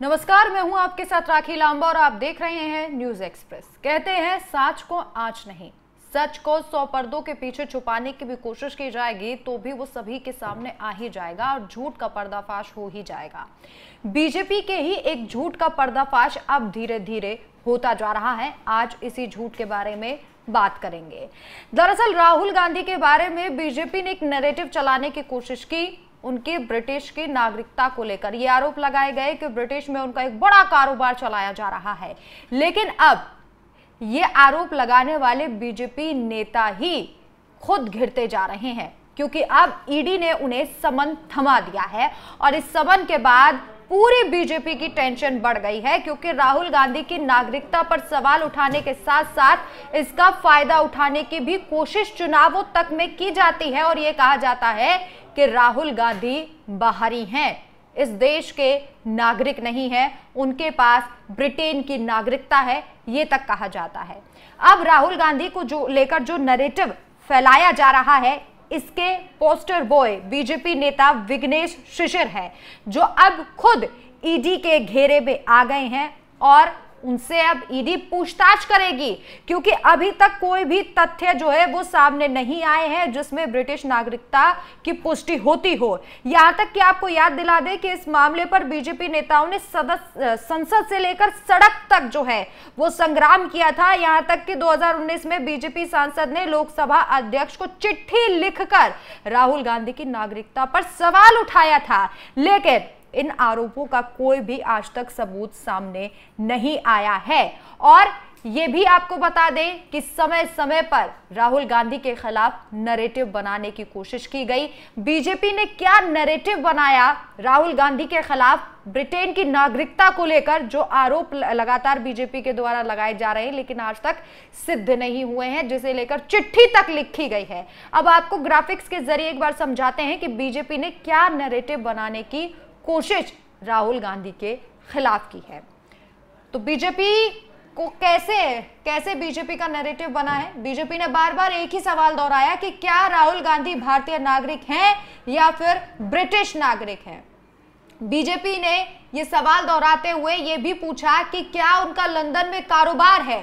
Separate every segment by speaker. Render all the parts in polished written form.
Speaker 1: नमस्कार, मैं हूं आपके साथ राखी लांबा और आप देख रहे हैं न्यूज एक्सप्रेस। कहते हैं साच को आंच नहीं, सच को 100 पर्दों के पीछे छुपाने की भी कोशिश की जाएगी तो भी वो सभी के सामने आ ही जाएगा और झूठ का पर्दाफाश हो ही जाएगा। बीजेपी के ही एक झूठ का पर्दाफाश अब धीरे धीरे होता जा रहा है। आज इसी झूठ के बारे में बात करेंगे। दरअसल राहुल गांधी के बारे में बीजेपी ने एक नैरेटिव चलाने की कोशिश की उनके ब्रिटिश की नागरिकता को लेकर। ये आरोप लगाए गए कि ब्रिटिश में उनका एक बड़ा कारोबार चलाया जा रहा है, लेकिन अब ये आरोप लगाने वाले बीजेपी नेता ही खुद घिरते जा रहे हैं, क्योंकि अब ईडी ने उन्हें समन थमा दिया है और इस समन के बाद पूरी बीजेपी की टेंशन बढ़ गई है, क्योंकि राहुल गांधी की नागरिकता पर सवाल उठाने के साथ साथ इसका फायदा उठाने की भी कोशिश चुनावों तक में की जाती है और ये कहा जाता है कि राहुल गांधी बाहरी हैं, इस देश के नागरिक नहीं है, उनके पास ब्रिटेन की नागरिकता है, ये तक कहा जाता है। अब राहुल गांधी को जो लेकर जो नैरेटिव फैलाया जा रहा है, इसके पोस्टर बॉय बीजेपी नेता विघ्नेश शिशिर है, जो अब खुद ईडी के घेरे में आ गए हैं और उनसे अब ईडी पूछताछ करेगी, क्योंकि अभी तक कोई भी तथ्य जो है वो सामने नहीं आए हैं जिसमें ब्रिटिश नागरिकता की पुष्टि होती हो। यहां तक कि आपको याद दिला दें कि इस मामले पर बीजेपी नेताओं ने संसद से लेकर सड़क तक जो है वो संग्राम किया था। यहां तक कि 2019 में बीजेपी सांसद ने लोकसभा अध्यक्ष को चिट्ठी लिखकर राहुल गांधी की नागरिकता पर सवाल उठाया था, लेकिन इन आरोपों का कोई भी आज तक सबूत सामने नहीं आया है। और ये भी आपको बता दें कि समय समय पर राहुल गांधी के खिलाफ नैरेटिव बनाने की कोशिश की गई। बीजेपी ने क्या नैरेटिव बनाया राहुल गांधी के खिलाफ ब्रिटेन की नागरिकता को लेकर, जो आरोप लगातार बीजेपी के द्वारा लगाए जा रहे हैं लेकिन आज तक सिद्ध नहीं हुए हैं, जिसे लेकर चिट्ठी तक लिखी गई है। अब आपको ग्राफिक्स के जरिए एक बार समझाते हैं कि बीजेपी ने क्या नैरेटिव बनाने की कोशिश राहुल गांधी के खिलाफ की है। तो बीजेपी को कैसे बीजेपी का नैरेटिव बना है। बीजेपी ने बार बार एक ही सवाल दोहराया कि क्या राहुल गांधी भारतीय नागरिक हैं या फिर ब्रिटिश नागरिक हैं। बीजेपी ने यह सवाल दोहराते हुए यह भी पूछा कि क्या उनका लंदन में कारोबार है,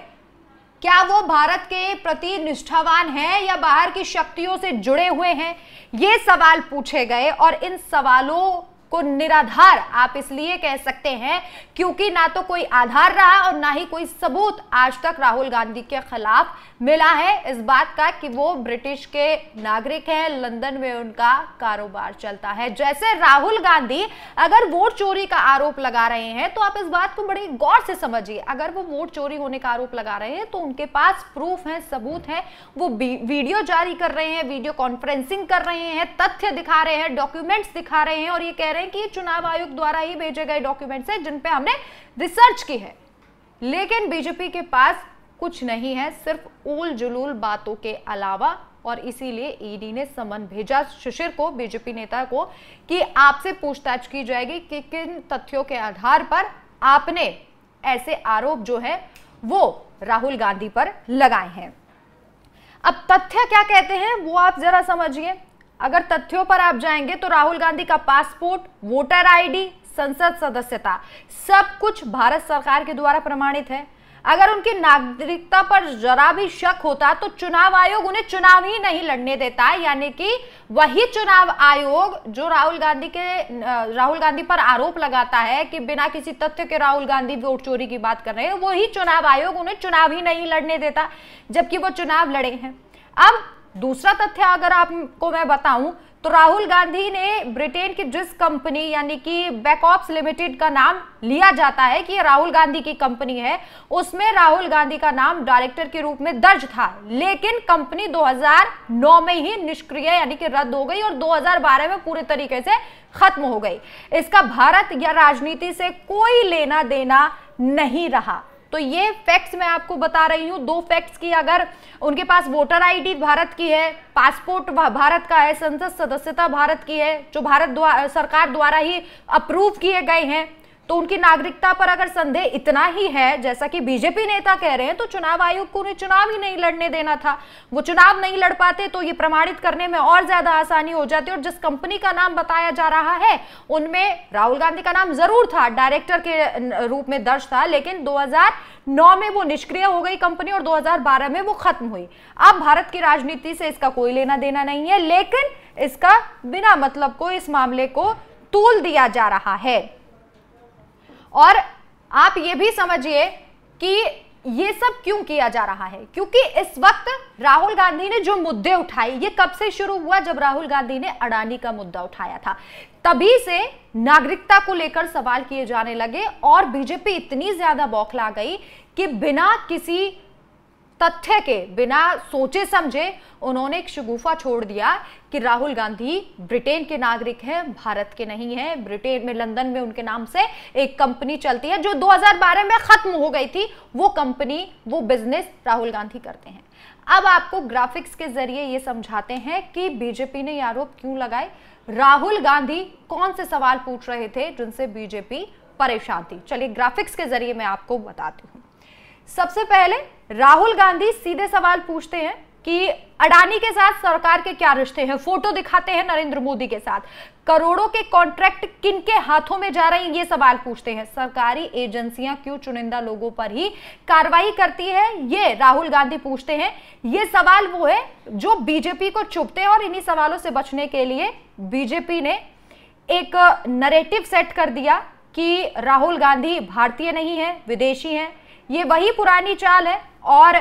Speaker 1: क्या वो भारत के प्रति निष्ठावान हैं या बाहर की शक्तियों से जुड़े हुए हैं। ये सवाल पूछे गए और इन सवालों को निराधार आप इसलिए कह सकते हैं क्योंकि ना तो कोई आधार रहा और ना ही कोई सबूत आज तक राहुल गांधी के खिलाफ मिला है इस बात का कि वो ब्रिटिश के नागरिक हैं, लंदन में उनका कारोबार चलता है। जैसे राहुल गांधी अगर वोट चोरी का आरोप लगा रहे हैं तो आप इस बात को बड़े गौर से समझिए। अगर वो वोट चोरी होने का आरोप लगा रहे हैं तो उनके पास प्रूफ है, सबूत है, वो वीडियो जारी कर रहे हैं, वीडियो कॉन्फ्रेंसिंग कर रहे हैं, तथ्य दिखा रहे हैं, डॉक्यूमेंट्स दिखा रहे हैं और ये कह रहे हैं कि चुनाव आयोग द्वारा ही भेजे गए डॉक्यूमेंट्स हैं जिन पे हमने रिसर्च की है। लेकिन बीजेपी के पास कुछ नहीं है, सिर्फ ऊल जुलूल बातों के अलावा, और इसीलिए ईडी ने समन भेजा शिशिर को, बीजेपी नेता को, कि आपसे पूछताछ की जाएगी कि किन तथ्यों के आधार पर आपने ऐसे आरोप जो है वो राहुल गांधी पर लगाए हैं। अब तथ्य क्या कहते हैं वो आप जरा समझिए। अगर तथ्यों पर आप जाएंगे तो राहुल गांधी का पासपोर्ट, वोटर आईडी, संसद सदस्यता सब कुछ भारत सरकार के द्वारा प्रमाणित है। अगर उनकी नागरिकता पर जरा भी शक होता तो चुनाव आयोग उन्हें चुनाव ही नहीं लड़ने देता, यानी कि वही चुनाव आयोग जो राहुल गांधी पर आरोप लगाता है कि बिना किसी तथ्य के राहुल गांधी वोट चोरी की बात कर रहे हैं, वही चुनाव आयोग उन्हें चुनाव ही नहीं लड़ने देता, जबकि वो चुनाव लड़े हैं। अब दूसरा तथ्य अगर आपको मैं बताऊं तो राहुल गांधी ने ब्रिटेन की जिस कंपनी यानी कि बैकऑप्स लिमिटेड का नाम लिया जाता है कि राहुल गांधी की कंपनी है, उसमें राहुल गांधी का नाम डायरेक्टर के रूप में दर्ज था, लेकिन कंपनी 2009 में ही निष्क्रिय यानी कि रद्द हो गई और 2012 में पूरे तरीके से खत्म हो गई। इसका भारत या राजनीति से कोई लेना देना नहीं रहा। तो ये फैक्ट्स मैं आपको बता रही हूं, दो फैक्ट्स की। अगर उनके पास वोटर आईडी भारत की है, पासपोर्ट भारत का है, संसद सदस्यता भारत की है, जो भारत सरकार द्वारा ही अप्रूव किए गए हैं, तो उनकी नागरिकता पर अगर संदेह इतना ही है, जैसा कि बीजेपी नेता कह रहे हैं, तो चुनाव आयोग को उन्हें चुनाव ही नहीं लड़ने देना था। वो चुनाव नहीं लड़ पाते तो ये प्रमाणित करने में और ज्यादा आसानी हो जाती। और जिस कंपनी का नाम बताया जा रहा है उनमें राहुल गांधी का नाम जरूर था, डायरेक्टर के रूप में दर्ज था, लेकिन 2009 में वो निष्क्रिय हो गई कंपनी और 2012 में वो खत्म हुई। अब भारत की राजनीति से इसका कोई लेना देना नहीं है, लेकिन इसका बिना मतलब को इस मामले को तूल दिया जा रहा है। और आप ये भी समझिए कि ये सब क्यों किया जा रहा है, क्योंकि इस वक्त राहुल गांधी ने जो मुद्दे उठाए, ये कब से शुरू हुआ? जब राहुल गांधी ने अडानी का मुद्दा उठाया था, तभी से नागरिकता को लेकर सवाल किए जाने लगे और बीजेपी इतनी ज्यादा बौखला गई कि बिना किसी तथ्य के, बिना सोचे समझे उन्होंने एक शगुफा छोड़ दिया कि राहुल गांधी ब्रिटेन के नागरिक हैं, भारत के नहीं हैं। ब्रिटेन में, लंदन में उनके नाम से एक कंपनी चलती है जो 2012 में खत्म हो गई थी। वो कंपनी, वो बिजनेस राहुल गांधी करते हैं। अब आपको ग्राफिक्स के जरिए ये समझाते हैं कि बीजेपी ने ये आरोप क्यों लगाए, राहुल गांधी कौन से सवाल पूछ रहे थे जिनसे बीजेपी परेशान थी। चलिए ग्राफिक्स के जरिए मैं आपको बताती हूँ। सबसे पहले राहुल गांधी सीधे सवाल पूछते हैं कि अडानी के साथ सरकार के क्या रिश्ते हैं। फोटो दिखाते हैं नरेंद्र मोदी के साथ। करोड़ों के कॉन्ट्रैक्ट किनके हाथों में जा रहे हैं, ये सवाल पूछते हैं। सरकारी एजेंसियां क्यों चुनिंदा लोगों पर ही कार्रवाई करती है, ये राहुल गांधी पूछते हैं। ये सवाल वो है जो बीजेपी को चुभते हैं और इन्हीं सवालों से बचने के लिए बीजेपी ने एक नैरेटिव सेट कर दिया कि राहुल गांधी भारतीय नहीं है, विदेशी हैं। ये वही पुरानी चाल है और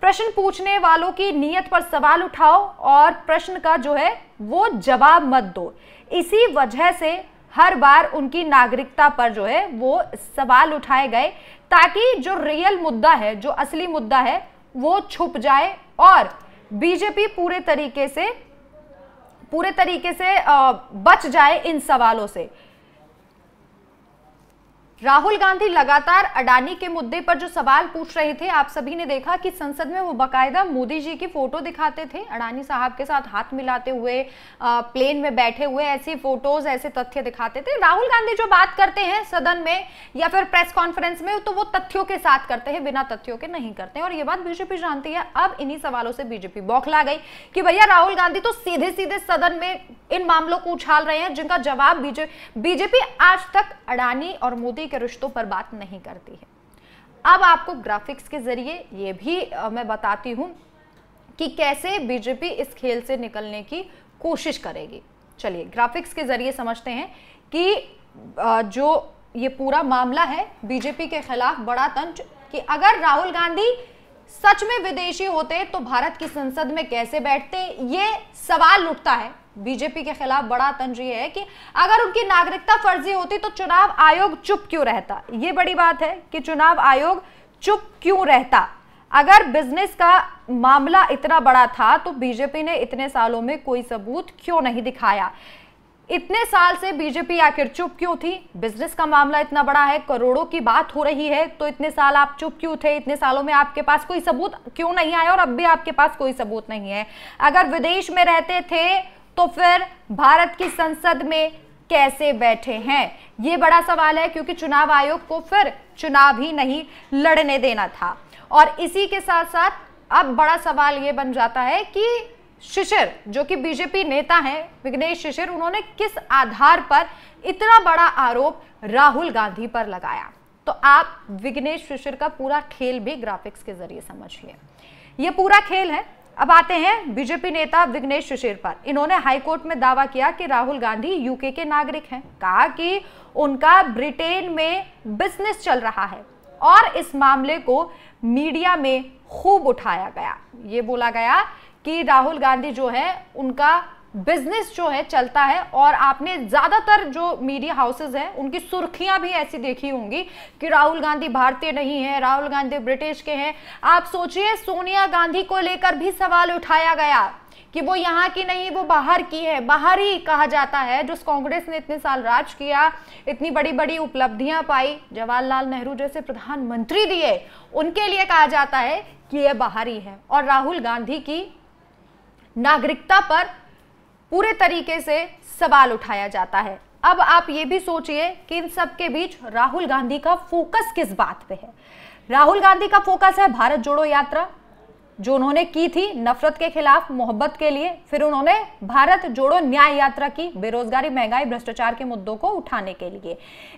Speaker 1: प्रश्न पूछने वालों की नीयत पर सवाल उठाओ और प्रश्न का जो है वो जवाब मत दो। इसी वजह से हर बार उनकी नागरिकता पर जो है वो सवाल उठाए गए ताकि जो रियल मुद्दा है, जो असली मुद्दा है, वो छुप जाए और बीजेपी पूरे तरीके से बच जाए इन सवालों से। राहुल गांधी लगातार अडानी के मुद्दे पर जो सवाल पूछ रहे थे, आप सभी ने देखा कि संसद में वो बाकायदा मोदी जी की फोटो दिखाते थे, अडानी साहब के साथ हाथ मिलाते हुए, प्लेन में बैठे हुए, ऐसी फोटोज, ऐसे तथ्य दिखाते थे। राहुल गांधी जो बात करते हैं सदन में या फिर प्रेस कॉन्फ्रेंस में, तो वो तथ्यों के साथ करते हैं, बिना तथ्यों के नहीं करते हैं। और ये बात बीजेपी जानती है। अब इन्हीं सवालों से बीजेपी बौखला गई कि भैया राहुल गांधी तो सीधे सीधे सदन में इन मामलों को उछाल रहे हैं जिनका जवाब बीजेपी आज तक अडानी और मोदी के रिश्तों पर बात नहीं करती है। अब आपको ग्राफिक्स के जरिए ये भी मैं बताती हूं कि कैसे बीजेपी इस खेल से निकलने की कोशिश करेगी। चलिए ग्राफिक्स के जरिए समझते हैं कि जो ये पूरा मामला है बीजेपी के खिलाफ बड़ा तंज, कि अगर राहुल गांधी सच में विदेशी होते तो भारत की संसद में कैसे बैठते, ये सवाल उठता है। बीजेपी के खिलाफ बड़ा तंज ये है कि अगर उनकी नागरिकता फर्जी होती तो चुनाव आयोग चुप क्यों रहता। ये बड़ी बात है कि चुनाव आयोग चुप क्यों रहता। अगर बिजनेस का मामला इतना बड़ा था तो बीजेपी ने इतने सालों में कोई सबूत क्यों नहीं दिखाया। इतने साल से बीजेपी आखिर चुप क्यों थी। बिजनेस का मामला इतना बड़ा है, करोड़ों की बात हो रही है, तो इतने साल आप चुप क्यों थे। इतने सालों में आपके पास कोई सबूत क्यों नहीं आया और अब भी आपके पास कोई सबूत नहीं है। अगर विदेश में रहते थे तो फिर भारत की संसद में कैसे बैठे हैं, ये बड़ा सवाल है, क्योंकि चुनाव आयोग को फिर चुनाव ही नहीं लड़ने देना था। और इसी के साथ साथ अब बड़ा सवाल ये बन जाता है कि शिशिर, जो कि बीजेपी नेता हैं, विघ्नेश शिशिर, उन्होंने किस आधार पर इतना बड़ा आरोप राहुल गांधी पर लगाया। तो आप विघ्नेश शिशिर का पूरा खेल भी ग्राफिक्स के जरिए समझिए। ये पूरा खेल है। अब आते हैं बीजेपी नेता विघ्नेश शिशिर पर। इन्होंने हाईकोर्ट में दावा किया कि राहुल गांधी यूके के नागरिक हैं। कहा कि उनका ब्रिटेन में बिजनेस चल रहा है और इस मामले को मीडिया में खूब उठाया गया। ये बोला गया कि राहुल गांधी जो है उनका बिजनेस जो है चलता है, और आपने ज्यादातर जो मीडिया हाउसेस हैं उनकी सुर्खियां भी ऐसी देखी होंगी कि राहुल गांधी भारतीय नहीं है, राहुल गांधी ब्रिटिश के हैं। आप सोचिए, सोनिया गांधी को लेकर भी सवाल उठाया गया कि वो यहाँ की नहीं, वो बाहर की है। बाहर ही कहा जाता है, जो कांग्रेस ने इतने साल राज किया, इतनी बड़ी बड़ी उपलब्धियां पाई, जवाहरलाल नेहरू जैसे प्रधानमंत्री दिए, उनके लिए कहा जाता है कि ये बाहरी है। और राहुल गांधी की नागरिकता पर पूरे तरीके से सवाल उठाया जाता है। अब आप ये भी सोचिए कि इन सब के बीच राहुल गांधी का फोकस किस बात पे है। राहुल गांधी का फोकस है भारत जोड़ो यात्रा, जो उन्होंने की थी नफरत के खिलाफ मोहब्बत के लिए। फिर उन्होंने भारत जोड़ो न्याय यात्रा की, बेरोजगारी, महंगाई, भ्रष्टाचार के मुद्दों को उठाने के लिए।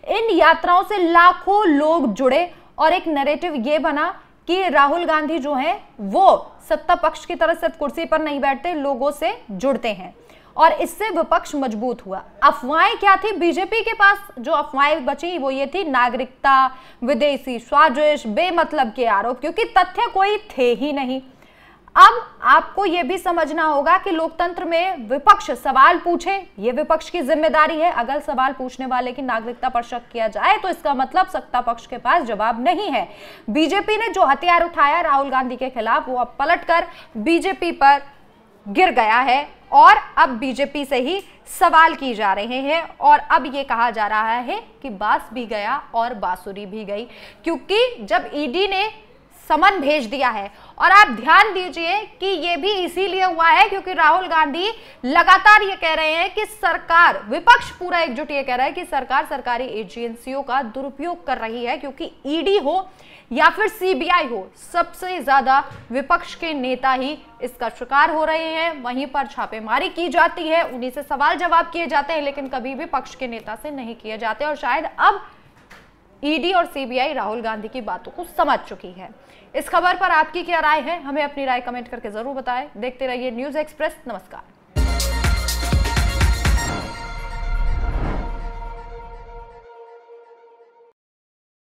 Speaker 1: इन यात्राओं से लाखों लोग जुड़े और एक नैरेटिव ये बना कि राहुल गांधी जो है वो सत्ता पक्ष की तरह सिर्फ कुर्सी पर नहीं बैठते, लोगों से जुड़ते हैं, और इससे विपक्ष मजबूत हुआ। अफवाहें क्या थी बीजेपी के पास? जो अफवाहें बची वो ये थी नागरिकता, विदेशी स्वादिष्ट, बेमतलब के आरोप, क्योंकि तथ्य कोई थे ही नहीं। अब आपको यह भी समझना होगा कि लोकतंत्र में विपक्ष सवाल पूछे, ये विपक्ष की जिम्मेदारी है। अगर सवाल पूछने वाले की नागरिकता पर शक किया जाए तो इसका मतलब सत्ता पक्ष के पास जवाब नहीं है। बीजेपी ने जो हथियार उठाया राहुल गांधी के खिलाफ, वो अब पलटकर बीजेपी पर गिर गया है और अब बीजेपी से ही सवाल की जा रहे हैं। और अब ये कहा जा रहा है कि बांस भी गया और बांसुरी भी गई, क्योंकि जब ईडी ने समन भेज दिया है, और आप ध्यान दीजिए कि ये भी इसीलिए हुआ है क्योंकि राहुल गांधी लगातार ये कह रहे हैं कि सरकार, विपक्ष पूरा एकजुट ये कह रहा है कि सरकार सरकारी एजेंसियों का दुरुपयोग कर रही है, क्योंकि ईडी हो या फिर सीबीआई हो, सबसे ज्यादा विपक्ष के नेता ही इसका शिकार हो रहे हैं। वहीं पर छापेमारी की जाती है, उन्हीं से सवाल जवाब किए जाते हैं, लेकिन कभी भी पक्ष के नेता से नहीं किए जाते। और शायद अब ईडी और सीबीआई राहुल गांधी की बातों को समझ चुकी है। इस खबर पर आपकी क्या राय है? हमें अपनी राय कमेंट करके जरूर बताएं। देखते रहिए न्यूज़ एक्सप्रेस। नमस्कार।